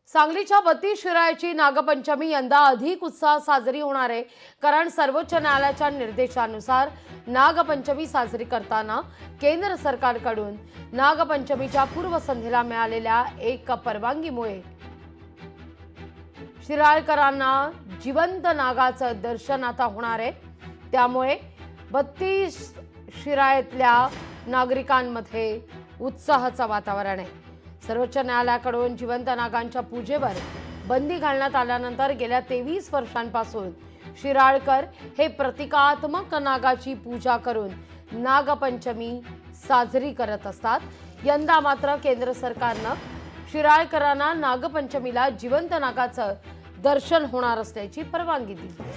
सांगलीच्या बत्तीस शिराळ्याची नागपंचमी यंदा अधिक उत्साहात साजरी होणार आहे। कारण सर्वोच्च न्यायालयाच्या निर्देशानुसार नागपंचमी साजरी करताना केंद्र सरकारकडून नागपंचमीच्या पूर्वसंध्येला मिळालेल्या एक परवानगीमुळे शिराळकरांना जिवंत नागाचं दर्शन आता होणार आहे। त्यामुळे 32 शिराळ्यातल्या नागरिकांमध्ये उत्साहाचं वातावरण आहे। सर्वोच्च न्यायालयाकडून जिवंत नागांच्या पूजेवर बंदी घालण्यात आल्यानंतर गेल्या 23 वर्षांपासून शिराळकर हे प्रतिकात्मक नागाची पूजा करून नागपंचमी साजरी करत असतात। यंदा मात्र केंद्र सरकारनं शिराळकरांना नागपंचमीला जिवंत नागाचं दर्शन होणार असल्याची परवानगी दिली आहे।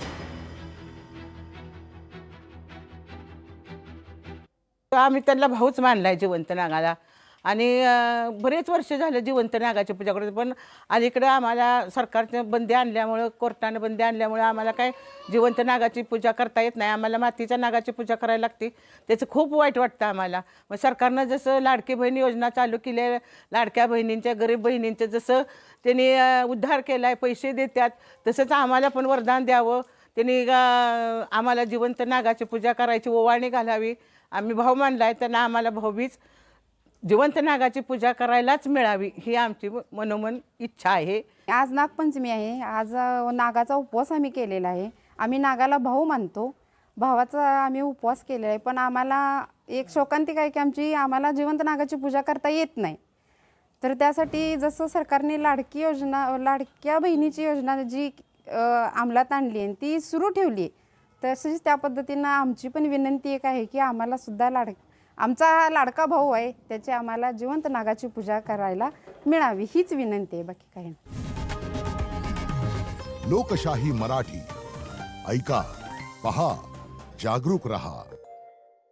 आम्ही त्यांना भाऊच मानलाय जिवंत नागाला आणि बरेच वर्ष झाले जिवंत नागाची पूजा करतो। पण अलीकडे आम्हाला सरकारने बंदी आणल्यामुळे, कोर्टाने बंदी आणल्यामुळे आम्हाला काय जिवंत नागाची पूजा करता येत नाही। आम्हाला मातीच्या नागाची पूजा करायला लागते। त्याचं खूप वाईट वाटतं आम्हाला। मग सरकारनं जसं लाडकी बहीण योजना चालू केली आहे, लाडक्या बहिणींच्या, गरीब बहिणींचं जसं त्यांनी उद्धार केला आहे, पैसे देतात, तसंच आम्हाला पण वरदान द्यावं। त्यांनी आम्हाला जिवंत नागाची पूजा करायची ओवाळणी घालावी। आम्ही भाऊ मानला आहे, त्यांना आम्हाला भाऊबीज जिवंत नागाची पूजा करायलाच मिळावी ही आमची मनोमन इच्छा आहे। आज नागपंचमी आहे। आज नागाचा उपवास आम्ही केलेला आहे। आम्ही नागाला भाऊ मानतो, भावाचा आम्ही उपवास केलेला आहे। पण आम्हाला एक शोकांतिक आहे की आम्हाला जिवंत नागाची पूजा करता येत नाही। तर त्यासाठी जसं सरकारने लाडकी योजना, लाडक्या बहिणीची योजना जी अंमलात आणली आहे ती सुरू ठेवली, तसेच त्या पद्धतीनं आमची पण विनंती एक आहे की आम्हाला सुद्धा आमचा लाडका भाऊ आहे त्याची आम्हाला जिवंत नागाची पूजा करायला मिळावी हीच विनंती आहे, बाकी काही नाही। लोकशाही मराठी ऐका, पहा, जागरूक रहा।